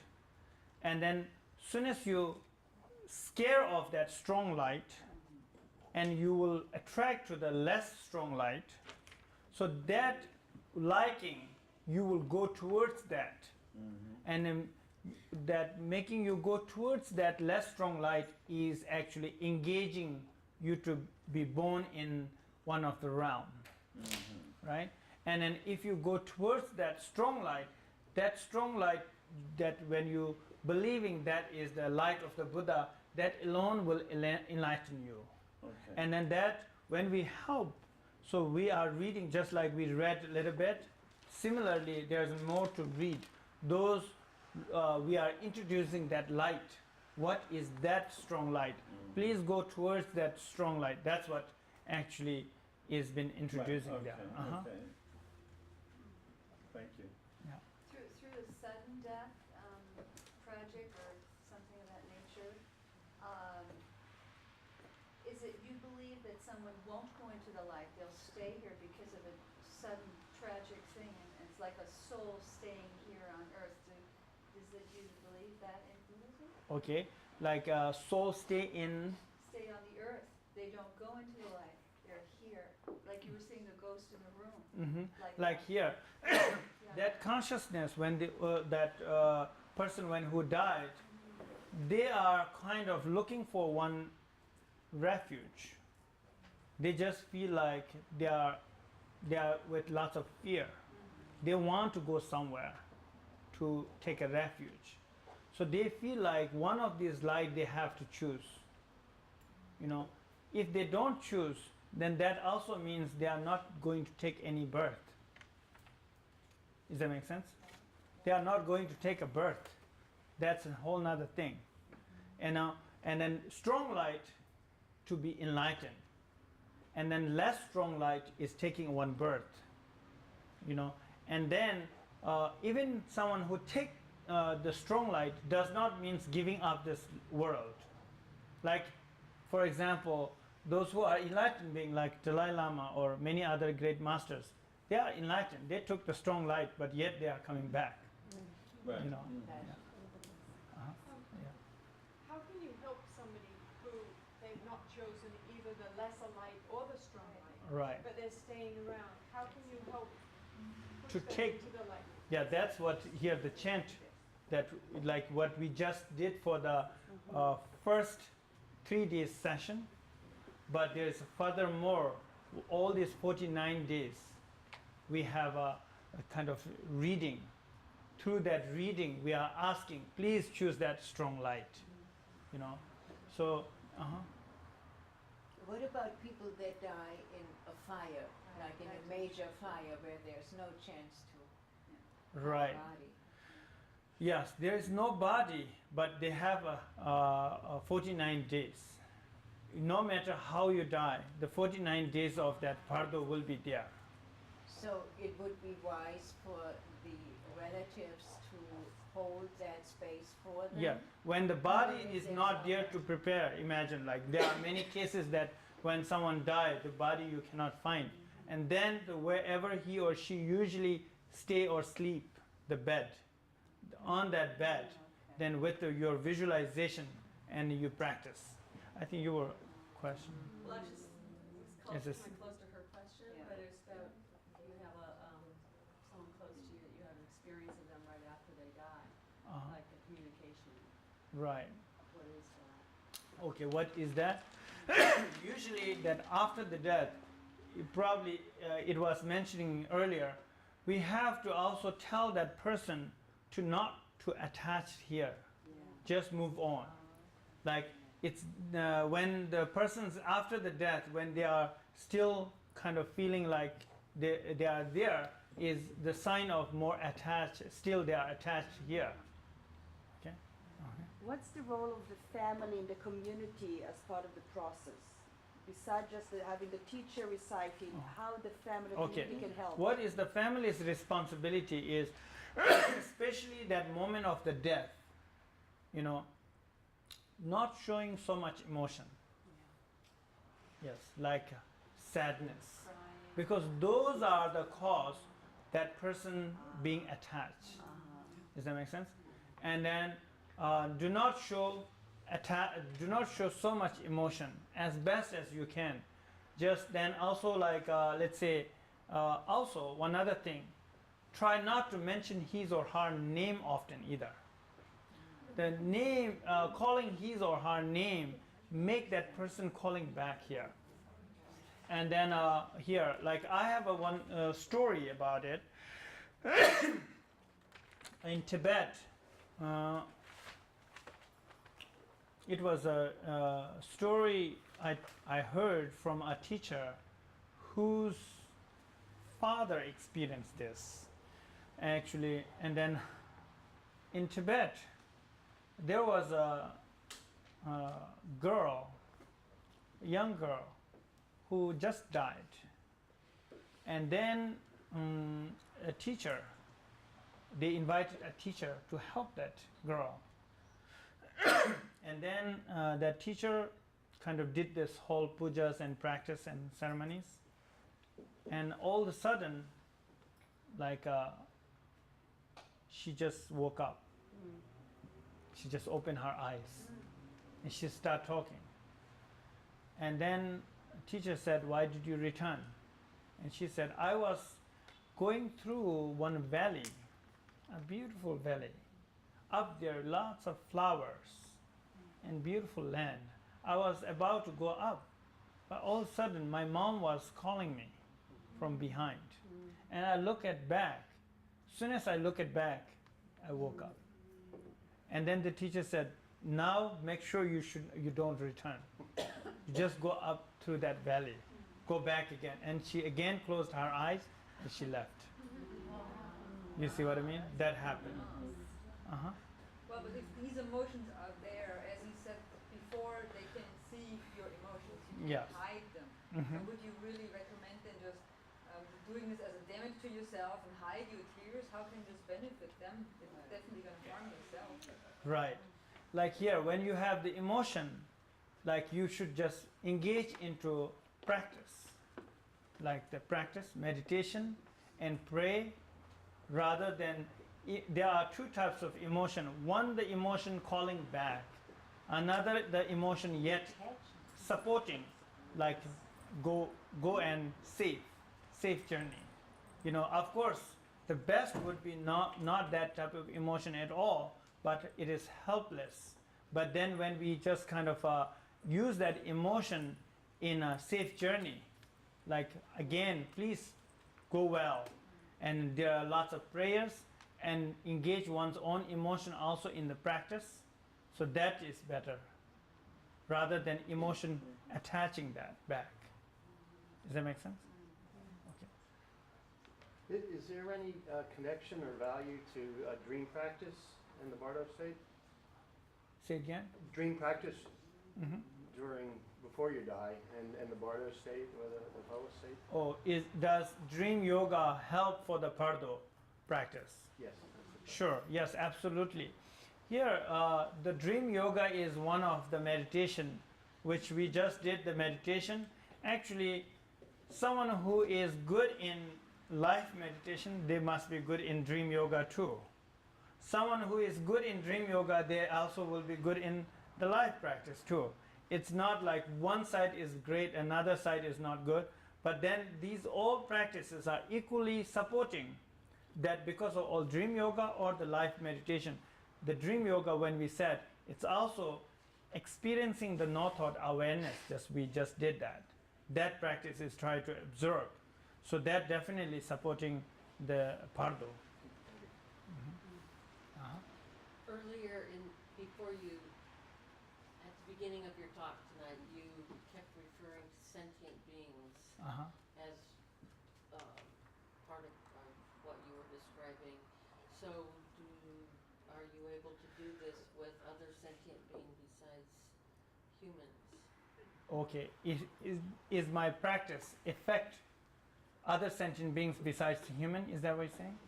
And then soon as you scare off that strong light, and you will attract to the less strong light, so that liking, you will go towards that. And then that making you go towards that less strong light is actually engaging you to be born in one of the realm, right? And then if you go towards that strong light, that when you believing that is the light of the Buddha, that alone will enlighten you. Okay. And then that when we help, so we are reading just like we read a little bit. Similarly, there's more to read. Those we are introducing that light. What is that strong light? Please go towards that strong light. That's what actually is been introducing Right. there. Okay. Okay. Thank you. Through the sudden death project or something of that nature, is it you believe that someone won't go into the light, they'll stay here because of a sudden tragic thing, and it's like a soul staying here on earth? Is it you believe that in Buddhism? Okay, like soul stay in. Stay on the earth. They don't go into the light. They're here. Like you were seeing the ghost in the room. Like that. here, Yeah. that consciousness when that person who died, they are kind of looking for one refuge. They just feel like they are with lots of fear. They want to go somewhere to take a refuge. So they feel like one of these light they have to choose. If they don't choose, then that also means they are not going to take any birth. Does that make sense? They are not going to take a birth. That's a whole nother thing. And then strong light to be enlightened. And then less strong light is taking one birth. And then even someone who take the strong light does not mean giving up this world. Like, for example, those who are enlightened being like Dalai Lama or many other great masters, they are enlightened. They took the strong light, but yet they are coming back. Right. How can you help somebody who they've not chosen either the lesser light or the strong light, Right. but they're staying around? How can you help To push them take- into the light? Yeah, that's what here the chant, that like what we just did for the first 3 days session, but there is furthermore all these 49 days we have a kind of reading. Through that reading we are asking, please choose that strong light. So What about people that die in a fire, like in a major fire where there's no chance to right. body? Yes, there is no body, but they have a 49 days. No matter how you die, the 49 days of that pardo will be there. So it would be wise for the relatives to hold that space for them? Yeah, when the body is not there to prepare, imagine like there are many cases that when someone died, the body you cannot find. And then wherever he or she usually stay or sleep, the bed, on that bed, then with your visualization and you practice. I think your question. Well, I Is just this- close to her question, Yeah. but it's that you have someone close to you that you have an experience of them right after they die, like a communication. Right. What is that? Okay, what is that? Usually that after the death, it was mentioning earlier, we have to also tell that person to not to attach here. Just move on. Like it's when the person's after the death, when they are still kind of feeling like they are there, is the sign of more attached. Still they are attached here. Okay. What's the role of the family and the community as part of the process? Besides just having the teacher reciting, how the family and Okay. community can help? What is the family's responsibility is, especially that moment of the death, not showing so much emotion. Yes, like sadness. Because those are the cause that person being attached. Does that make sense? And then do not show so much emotion as best as you can. Just then also like let's say also one other thing, try not to mention his or her name often either. The name, calling his or her name, make that person calling back here. And then here, like I have a one story about it. In Tibet, it was a story I heard from a teacher whose father experienced this actually. And then in Tibet there was a girl, a young girl who just died, and then a teacher, they invited a teacher to help that girl. And then that teacher kind of did this whole pujas and practice and ceremonies, and all of a sudden like she just woke up. She just opened her eyes and she started talking. And then teacher said, "Why did you return?" And she said, "I was going through one valley, a beautiful valley. Up there lots of flowers and beautiful land. I was about to go up, but all of a sudden my mom was calling me from behind. And I look at back. As soon as I look at back, I woke up." And then the teacher said, "Now make sure you don't return. You just go up through that valley. Go back again." And she again closed her eyes and she left. You see what I mean? That happened. Well, but if these emotions are there, as you said before, they can see your emotions. You Yes. can hide them. So would you really recommend then just doing this as a damage to yourself and hide your tears? How can this benefit them? It's definitely going to harm yourself. Right. Like here, when you have the emotion, like you should just engage into practice. Like the practice, meditation, and pray, rather than, there are two types of emotion. One, the emotion calling back. Another, the emotion yet supporting, like go and safe journey. You know, of course, the best would be not that type of emotion at all, but it is helpless. But then when we just kind of use that emotion in a safe journey, like again, please go well. And there are lots of prayers, and engage one's own emotion also in the practice. So that is better, rather than emotion attaching that back. Does that make sense? Okay. Is there any connection or value to dream practice in the Bardo state? Say again? Dream practice Mm-hmm. before you die, and the Bardo state or the Poa state? Oh, does dream yoga help for the Pardo practice? Yes. Sure, yes, absolutely. Here, the dream yoga is one of the meditation, which we just did the meditation. Actually, someone who is good in life meditation, they must be good in dream yoga too. Someone who is good in dream yoga, they also will be good in the life practice too. It's not like one side is great, another side is not good, but then these all practices are equally supporting that, because of all dream yoga or the life meditation. The dream yoga, when we said, it's also experiencing the no thought awareness, we just did that. That practice is trying to observe. So that definitely supporting the Pardo. Earlier before you, at the beginning of your talk tonight, you kept referring to sentient beings as part of what you were describing. So are you able to do this with other sentient beings besides humans? Okay, is my practice affect other sentient beings besides the human? Is that what you're saying?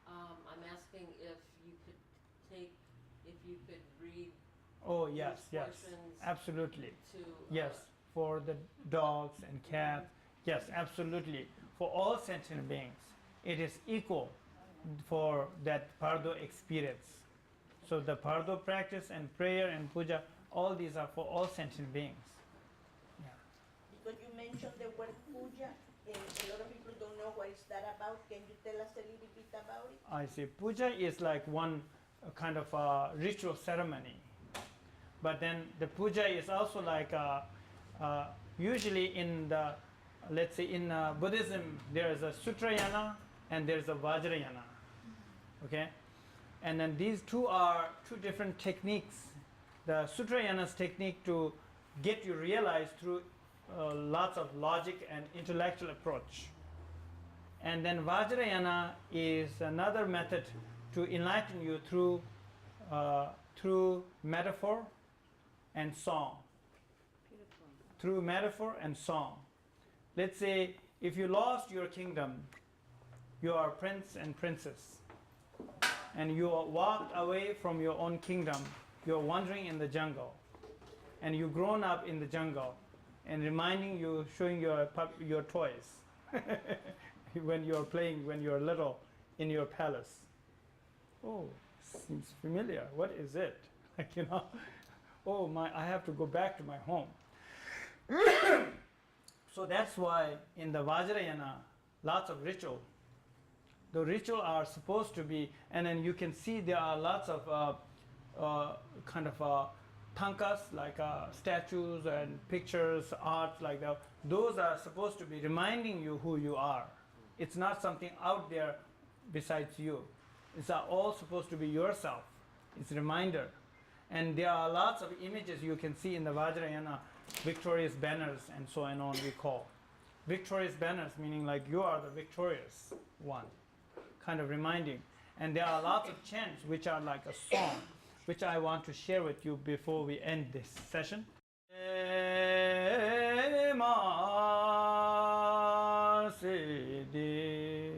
I'm asking if you could read. Oh yes, yes, absolutely. Yes, for the dogs and cats. Yes, absolutely. For all sentient beings, it is equal for that Pardo experience. So the Pardo practice and prayer and puja, all these are for all sentient beings. Yeah. Because you mentioned the word puja, and a lot of people don't know what is that about. Can you tell us a little bit about it? I see. Puja is like one kind of a ritual ceremony. But then the puja is also like usually in the, let's say in Buddhism, there is a Sutrayana and there's a Vajrayana. Okay? And then these two are two different techniques. The Sutrayana's technique to get you realized through lots of logic and intellectual approach. And then Vajrayana is another method to enlighten you through metaphor and song. Through metaphor and song. Let's say if you lost your kingdom, you are prince and princess, and you walked away from your own kingdom, you're wandering in the jungle, and you've grown up in the jungle, and reminding you, showing your toys when you're playing, when you're little in your palace. Oh, seems familiar. What is it? Like, you know, oh my, I have to go back to my home. So that's why in the Vajrayana, lots of ritual. The ritual are supposed to be, and then you can see there are lots of kind of tankas, like statues and pictures, art like that. Those are supposed to be reminding you who you are. It's not something out there besides you. It's all supposed to be yourself. It's a reminder. And there are lots of images you can see in the Vajrayana, victorious banners and so on we call. Victorious banners meaning like you are the victorious one, kind of reminding. And there are lots of chants which are like a song, which I want to share with you before we end this session. Ema se de